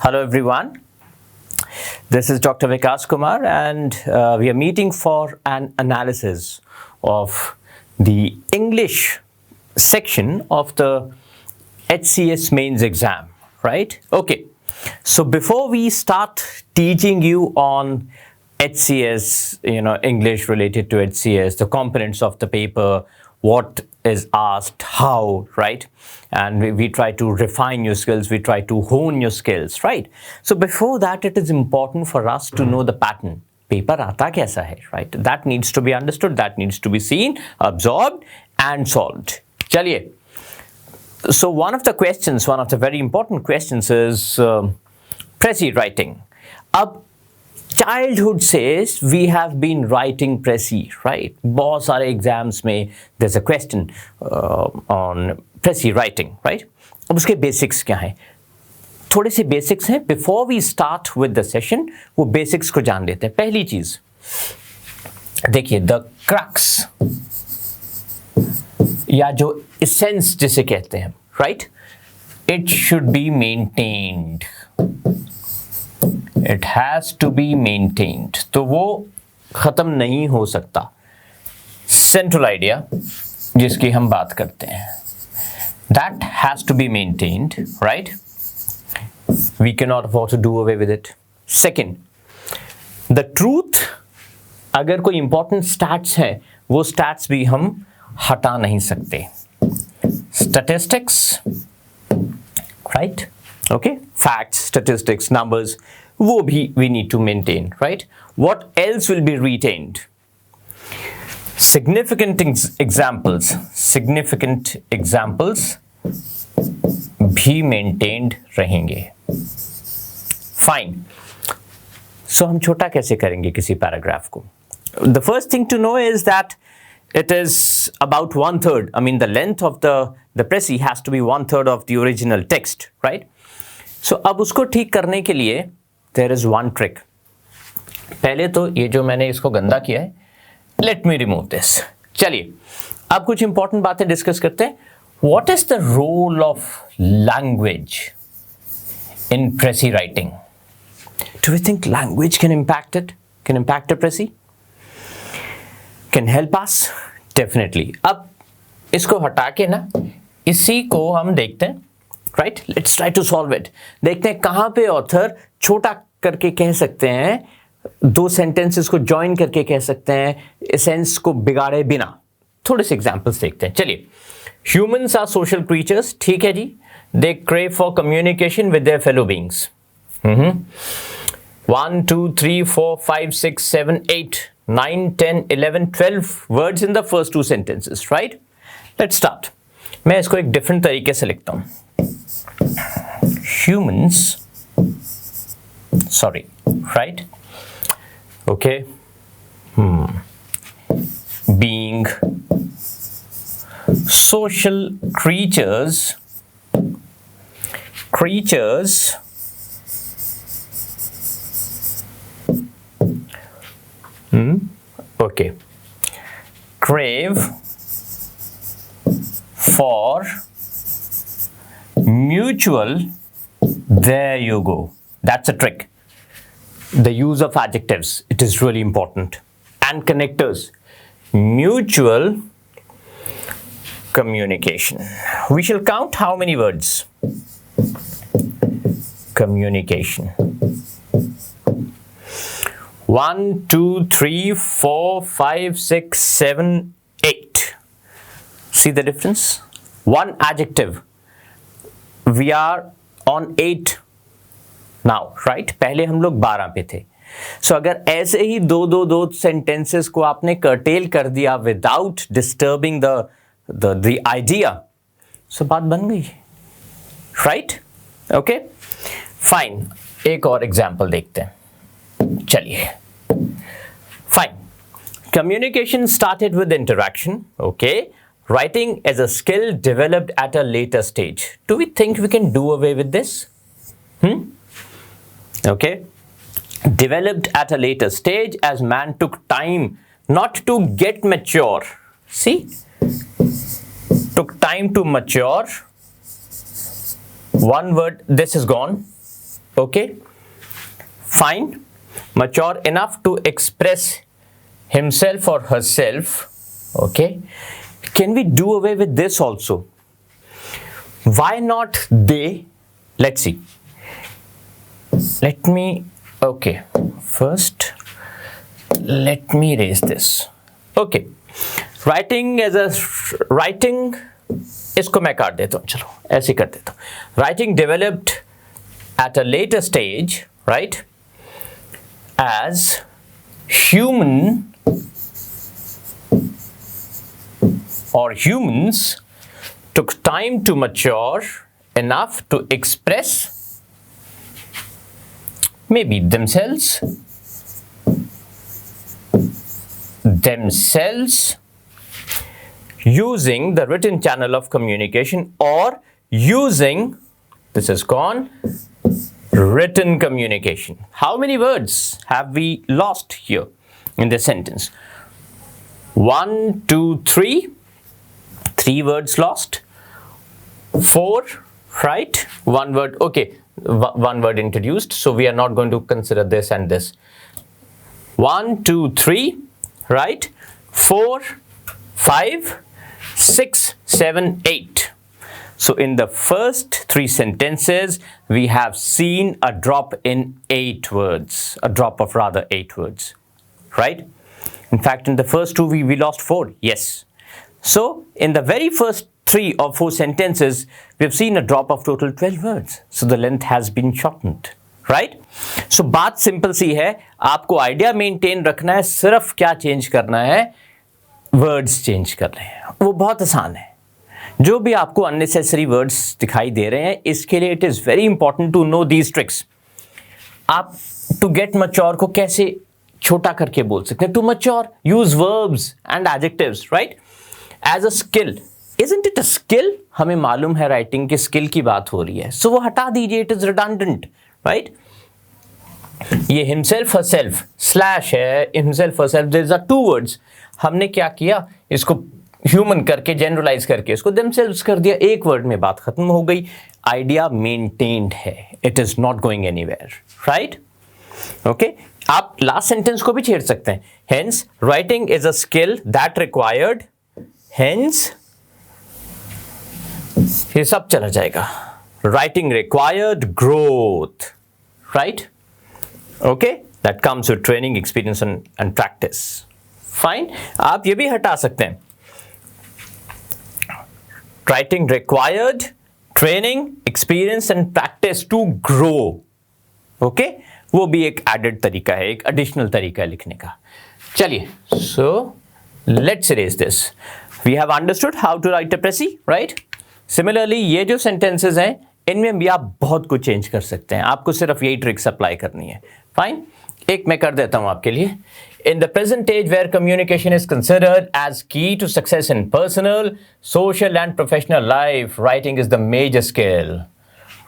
Hello everyone, this is Dr. Vikas Kumar and we are meeting for an analysis of the English section of the HCS mains exam, right? Okay, so before we start teaching you on HCS, English related to HCS, the components of the paper, what is asked, how, right? And we try to refine your skills, we try to hone your skills, right? So before that, it is important for us to know the pattern. Paper aata kaisa hai, right? That needs to be understood, that needs to be seen, absorbed, and solved. Chaliye. So one of the very important questions is Prezi writing. Ab childhood says we have been writing Prezi, right? बहुत सारे exams में there's a question on Prezi writing, right? अब उसके basics क्या हैं? थोड़े से basics हैं. Before we start with the session, वो basics को जान लेते हैं. पहली चीज देखिए, the crux या जो essence जिसे कहते हैं, right? It should be maintained. It has to be maintained. तो वो खत्म नहीं हो सकता. Central idea जिसकी हम बात करते हैं, that has to be maintained, right? We cannot afford to do away with it. Second, the truth, अगर कोई important stats है, वो stats भी हम हटा नहीं सकते. Statistics, right? Okay, facts, statistics, numbers, वो भी we need to maintain, right? What else will be retained? Significant examples भी maintained रहेंगे. Fine. So हम छोटा कैसे करेंगे किसी paragraph को? The first thing to know is that it is about 1/3. I mean, the length of the Prezi has to be 1/3 of the original text, right? So अब उसको ठीक करने के लिए there is one trick. पहले तो ये जो मैंने इसको गंदा किया है, let me remove this. चलिए, अब कुछ important बातें डिस्कस करते हैं. What is the role of language in Prezi writing? Do you think language can impact it? Can impact a Prezi? Can help us? Definitely. अब इसको हटा के ना, इसी को हम देखते हैं, right? Let's try to solve it. देखते हैं कहाँ पे ऑथर छोटा करके कह सकते हैं, दो सेंटेंसेस को ज्वाइन करके कह सकते हैं, एसेंस को बिगाड़े बिना. थोड़े से एग्जांपल्स देखते हैं. चलिए, ह्यूमंस आर सोशल क्रीचर्स, ठीक है जी. They crave for communication with their fellow beings. 1 2 3 4 5 6 7 8 9 10 11 12 words in the first two sentences, right? Let's start. मैं इसको एक डिफरेंट तरीके से लिखता हूं. Humans, sorry, right? Okay. Being social creatures, okay, crave for mutual, there you go, that's a trick. The use of adjectives, it is really important, and connectors, mutual communication. We shall count how many words. Communication. 1 2 3 4 5 6 7 8. See the difference? One adjective. We are on 8 now, right? पहले हम लोग 12 पे थे. So अगर ऐसे ही दो sentences को आपने curtail कर दिया without disturbing the idea, so बात बन गई, right? Okay, fine. एक और example देखते हैं. चलिए. Fine. Communication started with interaction, okay? Writing is a skill developed at a later stage. Do we think we can do away with this? Okay. Developed at a later stage as man took time not to get mature. See? Took time to mature. One word, this is gone. Okay, fine. Mature enough to express himself or herself. Okay, can we do away with this also? Why not they? Let's see. Okay, first let me raise this. Okay, writing इसको मैं काट देता हूं, चलो ऐसे कर देता हूं. Writing developed at a later stage, right, as humans took time to mature enough to express maybe themselves using the written channel of communication, or using, this is gone, written communication. How many words have we lost here in this sentence? 1, 2, 3. 3 words lost. 4, right? 1 word, okay, 1 word introduced, so we are not going to consider this and this. 1, 2, 3, right? 4, 5, 6, 7, 8. So in the first 3 sentences, we have seen a drop in 8 words, a drop of rather 8 words, right? In fact, in the first 2, we lost 4, yes. So in the very first 3 or 4 sentences, we've seen a drop of total 12 words. So the length has been shortened, right? So बात simple सी है, आपको idea maintain रखना है, सिर्फ क्या change करना है, words change करने हैं. वो बहुत आसान है. जो भी आपको अननेसेसरी वर्ड्स दिखाई दे रहे हैं, इसके लिए it is very important to know these tricks. आप टू गेट मैच्योर को कैसे छोटा करके बोल सकते हैं? To mature, use verbs and adjectives, right, as a skill. Isn't it a skill? हमें मालूम है राइटिंग की स्किल की बात हो रही है, सो वो हटा दीजिए, इट इज रिडंडेंट, राइट. ये हिमसेल्फ हरसेल्फ स्लैश है, himself herself, there are 2 words. हमने क्या किया, इसको ह्यूमन करके जनरलाइज करके इसको देमसेल्व्स कर दिया, 1 वर्ड में बात खत्म हो गई. आइडिया मेंटेन्ड है, it is not going anywhere, right. Okay, आप लास्ट सेंटेंस को भी छेड़ सकते हैं. Hence writing is a skill that required, hence ये सब चला जाएगा. Writing required growth, right. Okay, that comes with training, experience and practice. Fine, आप ये भी हटा सकते हैं. Writing required training, experience and practice to grow. Okay, वो भी एक एडेड तरीका है, एक एडिशनल तरीका है लिखने का. चलिए, so let's erase this. We have understood how to write a precis, right. Similarly ये जो सेंटेंसेस हैं, इनमें भी आप बहुत कुछ चेंज कर सकते हैं. आपको सिर्फ यही ट्रिक्स अप्लाई करनी है. फाइन, एक मैं कर देता हूं आपके लिए. In the present age where communication is considered as key to success in personal, social and professional life, writing is the major skill.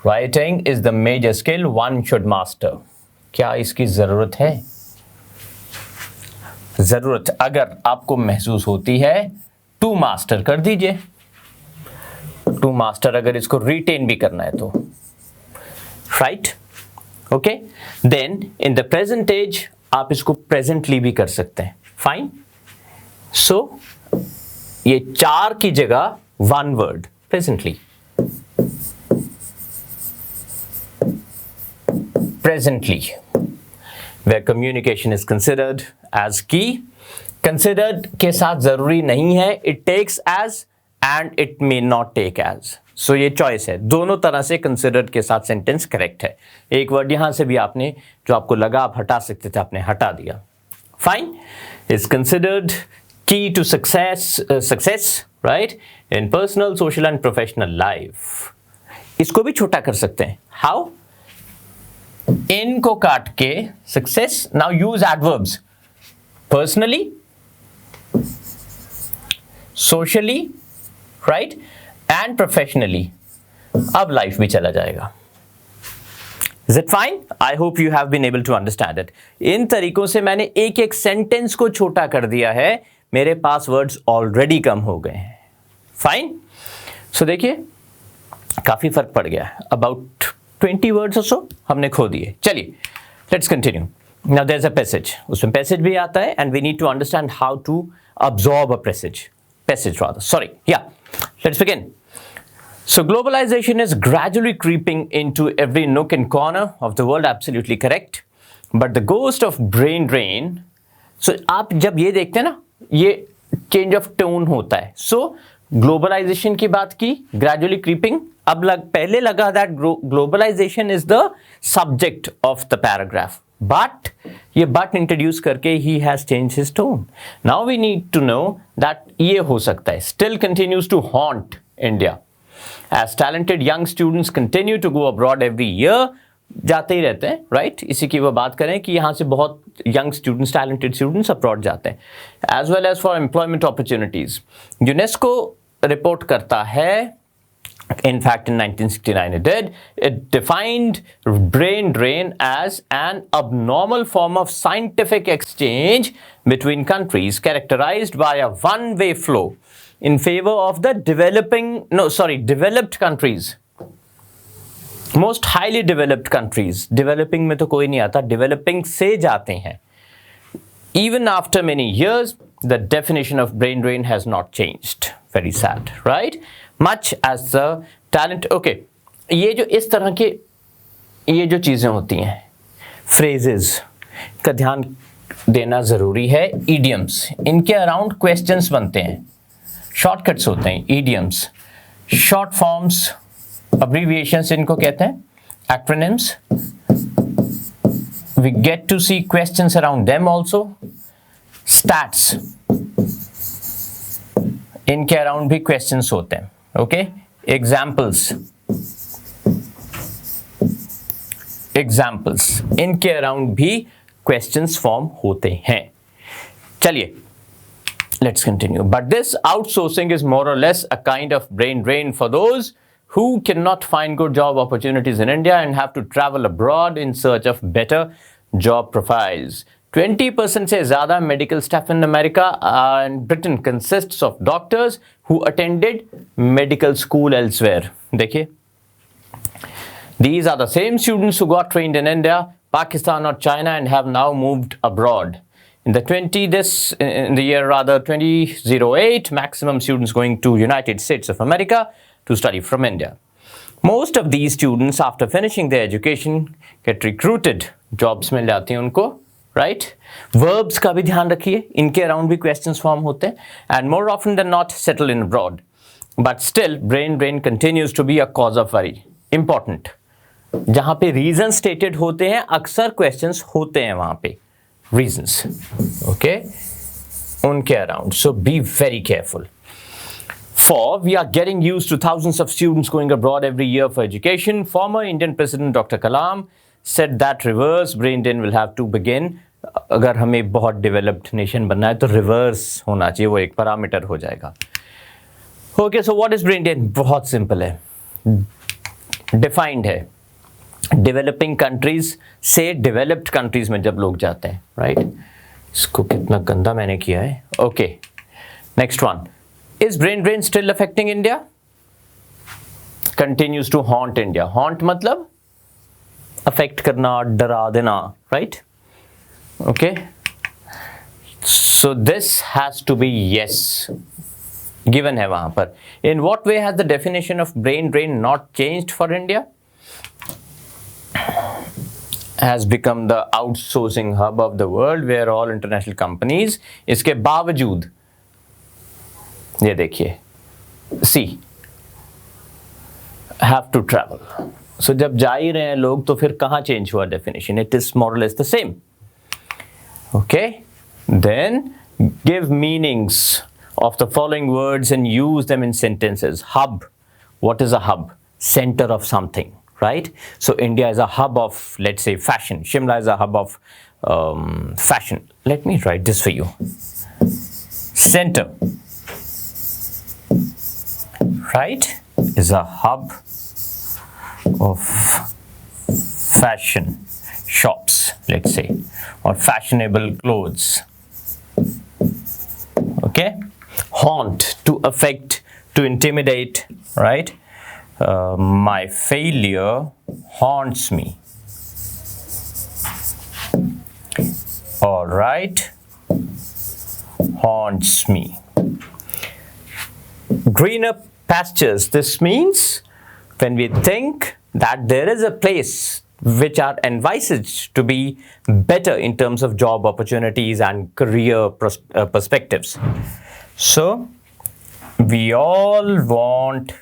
Writing is the major skill one should master. क्या इसकी जरूरत है? जरूरत अगर आपको महसूस होती है, टू मास्टर कर दीजिए. टू मास्टर अगर इसको रिटेन भी करना है तो, right. Okay, then in the present as आप इसको प्रेजेंटली भी कर सकते हैं. फाइन, सो ये 4 की जगह 1 word, presently. Presently where communication is considered as key. Considered के साथ जरूरी नहीं है, it takes as and it may not take as. So ये चॉइस है, दोनों तरह से considered के साथ सेंटेंस करेक्ट है. एक वर्ड यहां से भी आपने जो आपको लगा आप हटा सकते थे, आपने हटा दिया. Fine, is considered key to success, right, in personal, social and professional life. इसको भी छोटा कर सकते हैं. How? इन को काट के success. Now use adverbs. Personally, socially, right, and professionally. अब लाइफ भी चला जाएगा. Is it fine? I hope you have been able to understand it. इन तरीकों से मैंने एक एक सेंटेंस को छोटा कर दिया है. मेरे पास वर्ड्स ऑलरेडी कम हो गए हैं. फाइन, सो देखिए काफी फर्क पड़ गया. अबाउट 20 वर्ड्स और सो हमने खो दिए. चलिए, let's continue. Now there's a passage. उसमें passage भी आता है and we need to understand how to absorb a passage rather. Sorry. Yeah. Let's begin. So globalization is gradually creeping into every nook and corner of the world. Absolutely correct. But the ghost of brain drain. So आप जब ये देखते हैं ना, ये change of tone होता है. So globalization की बात की, gradually creeping. अब पहले लगा that globalization is the subject of the paragraph. But ये but introduce करके he has changed his tone. Now we need to know that ये हो सकता है. Still continues to haunt India. As talented young students continue to go abroad every year. जाते ही रहते हैं, right? इसी की वो बात करें कि यहाँ से बहुत young students, talented students abroad जाते हैं. As well as for employment opportunities. UNESCO report करता है, in fact in 1969 it did, it defined brain drain as an abnormal form of scientific exchange between countries characterized by a one-way flow in favor of the developed countries. Most highly developed countries. Developing में तो कोई नहीं आता, developing से जाते हैं. Even after many years, the definition of brain drain has not changed. Very sad, right? Much as the talent. Okay, ये जो इस तरह के ये जो चीज़ें होती हैं, phrases का ध्यान देना ज़रूरी है. Idioms, इनके अराउंड questions बनते हैं, shortcuts होते हैं. Idioms, short forms, abbreviations इनको कहते हैं, acronyms. We get to see questions around them also. Stats, इनके अराउंड भी questions होते हैं. Okay, examples, इनके अराउंड भी questions form होते हैं. चलिए, let's continue. But this outsourcing is more or less a kind of brain drain for those who cannot find good job opportunities in India and have to travel abroad in search of better job profiles. 20% से ज़्यादा medical staff in America and Britain consists of doctors who attended medical school elsewhere. देखिए, these are the same students who got trained in India, Pakistan or China and have now moved abroad. In the year 2008, maximum students going to United States of America to study from India. Most of these students after finishing their education get recruited. Jobs मिल जाती हैं उनको. Right? Verbs का भी ध्यान रखिए, इनके around भी questions form होते हैं and more often than not settle in abroad. But still, brain drain continues to be a cause of worry. Important. जहाँ पे reasons stated होते हैं, अक्सर questions होते हैं वहाँ पे. Reasons. Okay? उनके around. So be very careful. For we are getting used to thousands of students going abroad every year for education. Former Indian President Dr. Kalam said that reverse brain drain will have to begin. अगर हमें बहुत developed nation बनना है तो reverse होना चाहिए, वो एक पैरामीटर हो जाएगा. Okay, so what is brain drain? बहुत सिंपल है, डिफाइंड है. डेवलपिंग कंट्रीज से डेवलप्ड कंट्रीज में जब लोग जाते हैं, राइट? इसको कितना गंदा मैंने किया है. Okay, next one. Is brain drain still affecting India? Continues to haunt India. Haunt मतलब अफेक्ट करना, डरा देना, right? Okay, so this has to be yes. Given है वहाँ पर. In what way has the definition of brain drain not changed for India? Has become the outsourcing hub of the world where all international companies. इसके बावजूद ये देखिए, see, have to travel. So जब जा ही रहे हैं लोग तो फिर कहाँ change हुआ definition? It is more or less the same. Okay, then give meanings of the following words and use them in sentences. Hub. What is a hub? Center of something, right? So India is a hub of, let's say, fashion. Shimla is a hub of fashion. Let me write this for you. Center, right, is a hub of fashion shops, let's say, or fashionable clothes. Okay, haunt, to affect, to intimidate, right? My failure haunts me. All right, haunts me. Greener pastures. This means when we think that there is a place which are envisaged to be better in terms of job opportunities and career perspectives. So we all want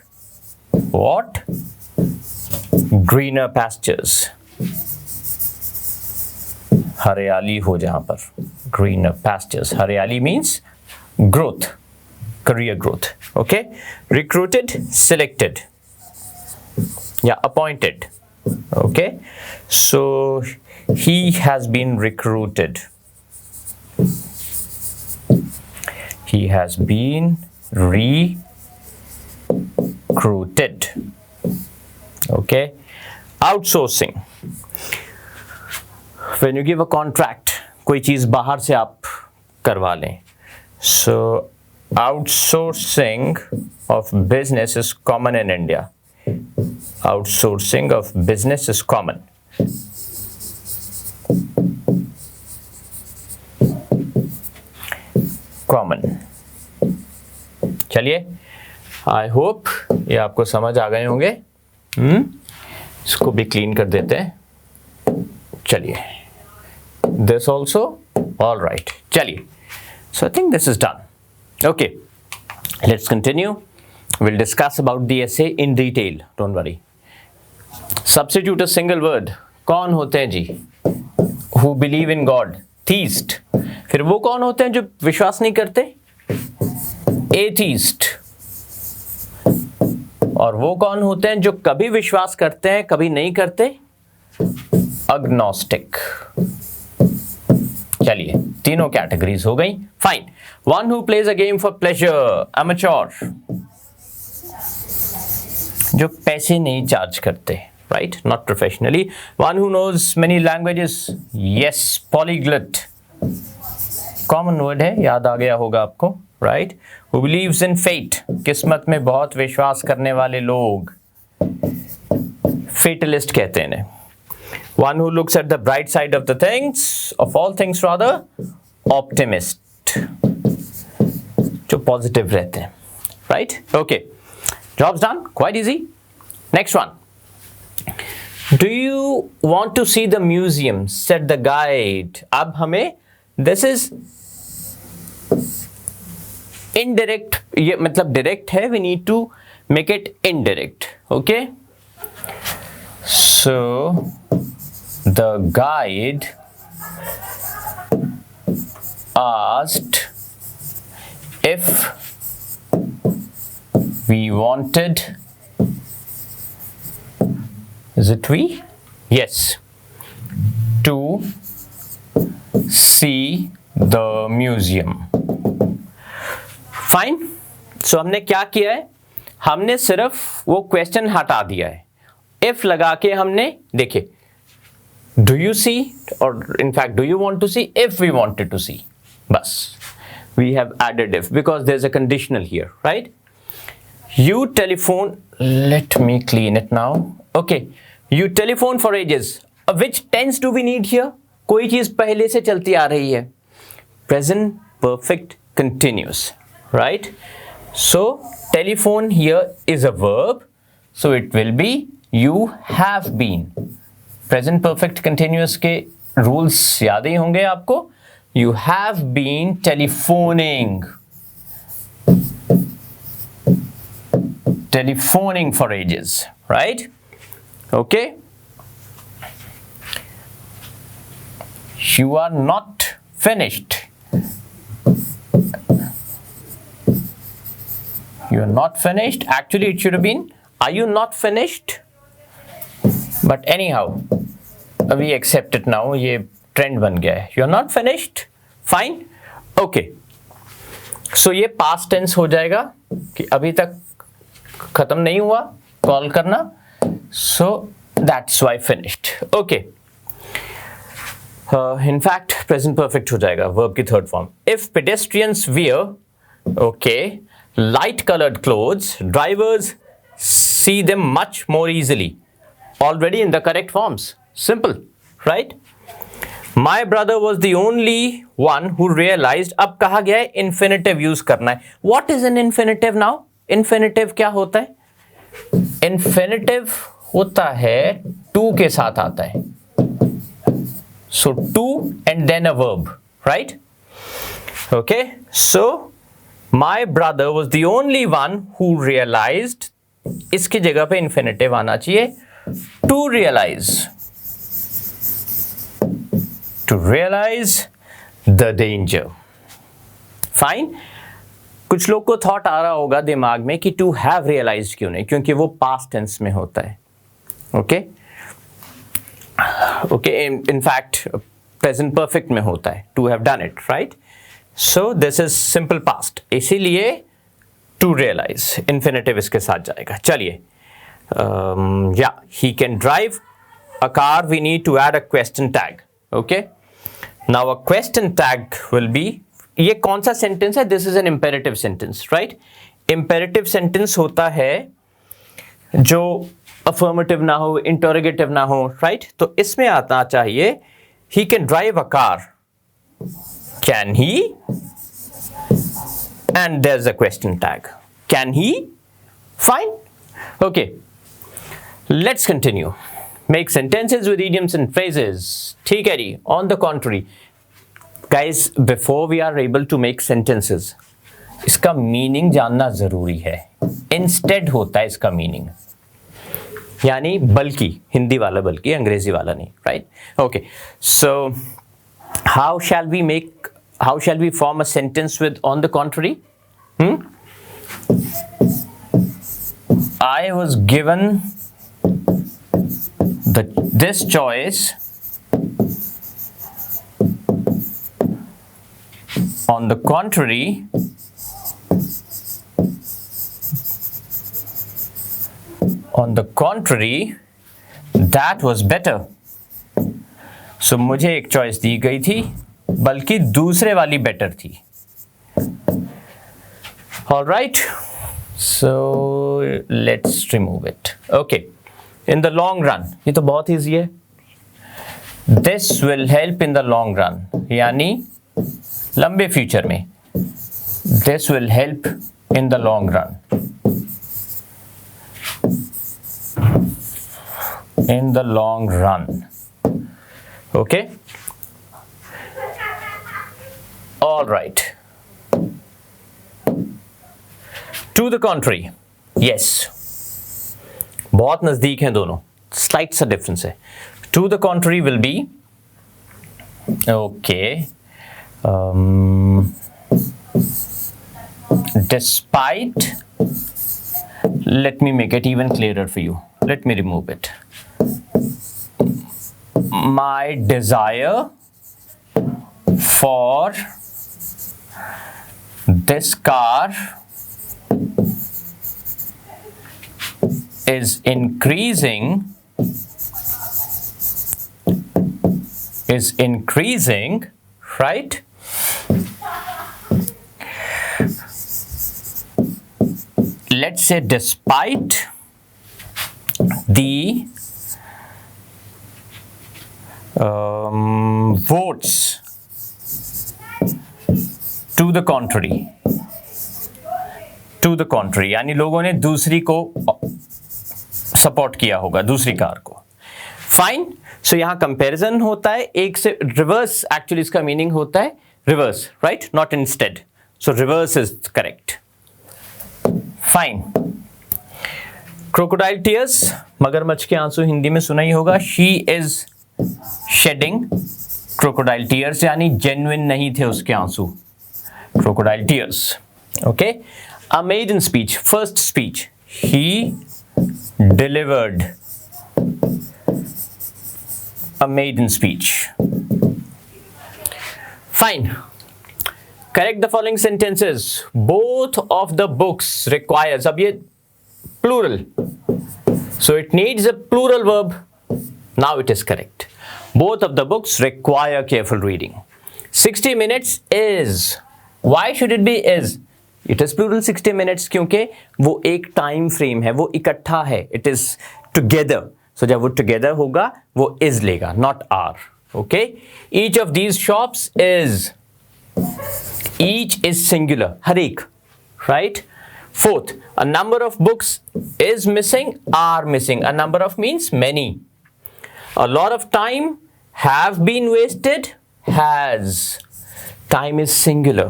what? Greener pastures. हरियाली हो जहां पर. Greener pastures. हरियाली means growth, career growth. Okay? Recruited, selected. Yeah, appointed. Okay? So he has been recruited. He has been recruited. Okay? Outsourcing. When you give a contract, कोई चीज़ बाहर से आप करवा लें. So outsourcing of business is common in India. Outsourcing of business is common. Common. चलिए, I hope ये आपको समझ आ गए होंगे. इसको भी क्लीन कर देते हैं. चलिए, this also, all right. चलिए, so I think this is done. Okay, let's continue. We'll discuss about the essay in detail. Don't worry. Substitute a single word. कौन होते हैं जी? Who believe in God? Theist. फिर वो कौन होते हैं जो विश्वास नहीं करते? Atheist. और वो कौन होते हैं जो कभी विश्वास करते हैं कभी नहीं करते? Agnostic. चलिए, तीनों कैटेगरीज हो गई. Fine. One who plays a game for pleasure. Amateur. जो पैसे नहीं चार्ज करते. Right? Not professionally. One who knows many languages. Yes. Polyglot. Common word है, याद आ गया होगा आपको. Right? Who believes in fate. किस्मत में बहुत विश्वास करने वाले लोग. Fatalist कहते हैं. One who looks at the bright side of the things, of all things rather, optimist. जो positive रहते हैं. Right? Okay. Job's done. Quite easy. Next one. Do you want to see the museum? Said the guide. अब हमें, this is indirect, ये मतलब direct है, we need to make it indirect. Okay? So the guide asked if we wanted, is it we? Yes. To see the museum. Fine. So हमने क्या किया है? हमने सिर्फ वो क्वेश्चन हटा दिया है. If लगा के हमने देखे. Do you see, or in fact, do you want to see? If we wanted to see. बस. We have added if because there's a conditional here, right? You telephone, let me clean it now. Okay. You telephone for ages. Which tense do we need here? कोई चीज पहले से चलती आ रही है. Present perfect continuous, right? So telephone here is a verb. So it will be you have been. Present perfect continuous के rules याद ही होंगे आपको. You have been telephoning. Telephoning for ages, right? Okay. You are not finished. You are not finished. Actually, it should have been, are you not finished? But anyhow, we accept it now. ये trend बन गया है. You are not finished. Fine. Okay. So ये past tense हो जाएगा कि अभी तक खत्म नहीं हुआ कॉल करना. So that's why finished. Okay. In fact, present perfect हो जाएगा verb की third form. If pedestrians wear, okay, light colored clothes, drivers see them much more easily. Already in the correct forms. Simple, right? My brother was the only one who realized. अब कहा गया है infinitive use करना है. What is an infinitive now? Infinitive क्या होता है? Infinitive होता है to के साथ आता है. So to and then a verb, right? Okay, so my brother was the only one who realized. इसकी जगह पे infinitive आना चाहिए. To realize. To realize the danger. Fine. कुछ लोग को थॉट आ रहा होगा दिमाग में कि टू हैव रियलाइज्ड क्यों नहीं, क्योंकि वो पास्ट टेंस में होता है. Okay okay, in fact present perfect में होता है. To have done it, right? So this is simple past, इसीलिए टू रियलाइज इन्फिनेटिव इसके साथ जाएगा. चलिए, या he can drive a car, we need to add a question tag. Okay, now a question tag will be, ये कौन सा sentence है? This is an imperative sentence, right? Imperative sentence होता है जो अफर्मेटिव ना हो, इंटरोगेटिव ना हो, राइट? तो इसमें आता चाहिए he can drive a car. Can he, and there is a question tag. Can he? Fine. Okay, let's continue. Make sentences with idioms and phrases. ठीक है जी. On the contrary, Guys, before we are able to make sentences, इसका meaning जानना जरूरी है. Instead होता है इसका मीनिंग, यानी बल्कि, हिंदी वाला बल्कि, अंग्रेजी वाला नहीं, right? Okay, so how shall we form a sentence with on the contrary? I was given this choice on the contrary, that was better. So मुझे एक चॉइस दी गई थी, बल्कि दूसरे वाली बेटर थी. All right, so let's remove it. Okay, in the long run, ये तो बहुत ईजी है. This will help in the long run, यानी लंबे फ्यूचर में. This will help in the long run. In the long run. Okay? All right. To the contrary. Yes. बहुत नजदीक हैं दोनों. Slight सा difference है. To the contrary will be, okay, despite, let me make it even clearer for you. Let me remove it. My desire for this car is increasing, right? Let's say despite the votes to the contrary. To the contrary, यानी लोगों ने दूसरी को support किया होगा, दूसरी car को. Fine. सो यहां कंपैरिजन होता है एक से. रिवर्स, एक्चुअली इसका मीनिंग होता है reverse, right? Not instead. So reverse is correct. Fine. Crocodile tears, मगरमच्छ के आंसू हिंदी में सुना ही होगा. She is shedding crocodile tears, यानी जेन्युइन नहीं थे उसके आंसू. Crocodile tears. Okay. A maiden speech, first speech. He delivered a maiden speech. Fine. Correct the following sentences. Both of the books requires, अब ये plural, so it needs a plural verb. Now it is correct. Both of the books require careful reading. 60 minutes is. Why should it be is? It is plural 60 minutes क्योंकि वो एक time frame है, वो इकट्ठा है, it is together. सो जब वो together होगा वो इज लेगा, not are. Okay, each of these shops is, each is singular, हर एक, right. Fourth, a number of books is missing, are missing. A number of means many. A lot of time have been wasted, has. Time is singular.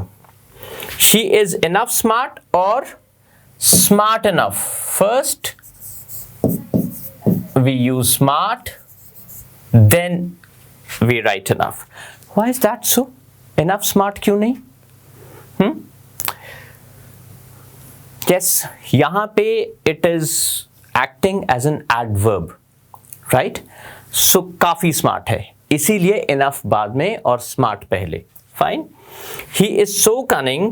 She is enough smart or smart enough. First, we use smart, then we write enough. Why is that so? Enough smart क्यों नहीं? Yes, यहाँ पे it is acting as an adverb, right? So काफी smart है, इसीलिए enough बाद में और smart पहले. Fine. He is so cunning.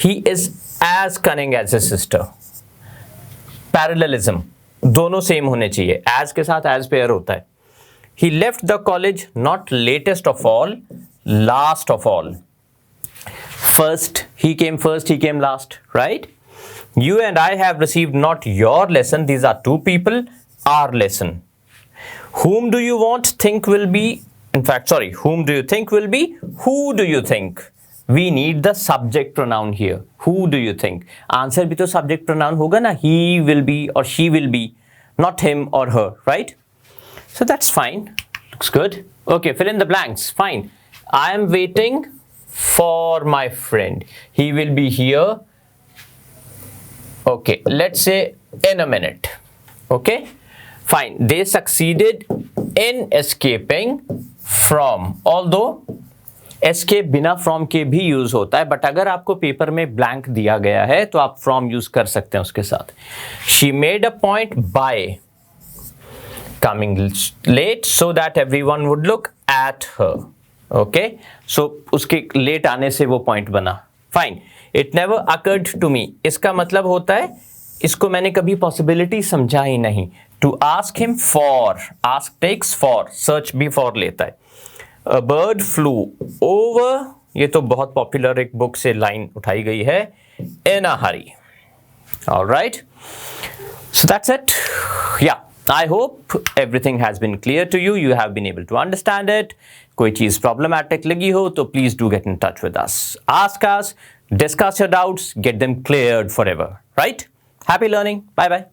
He is as cunning as his sister. Parallelism, दोनों same होने चाहिए. As के साथ as pair होता है. He left the college not latest of all, last of all. First, he came last, right? You and I have received not your lesson, these are two people, our lesson. Whom do you think will be, whom do you think will be, who do you think? We need the subject pronoun here. Who do you think? Answer भी तो subject pronoun होगा ना, he will be or she will be, not him or her, right? So that's fine, looks good. Okay, fill in the blanks, fine. I am waiting for my friend. He will be here. Okay, let's say in a minute. Okay, fine. They succeeded in escaping from. Although escape बिना from के भी use होता है, but अगर आपको paper में blank दिया गया है तो आप from यूज कर सकते हैं उसके साथ. She made a point by coming late so that everyone would look at her. Okay, so उसके लेट आने से वो पॉइंट बना. Fine. It never occurred to me, इसका मतलब होता है इसको मैंने कभी पॉसिबिलिटी समझा ही नहीं. To ask him for, ask takes for, search भी फॉर लेता है. अ बर्ड फ्लू ओवर, ये तो बहुत पॉपुलर एक बुक से लाइन उठाई गई है. In a hurry. Alright, so that's it. Yeah, I hope everything has been clear to you. You have been able to understand it. कोई चीज problematic लगी हो तो please do get in touch with us. Ask us, discuss your doubts, get them cleared forever. Right? Happy learning. Bye bye.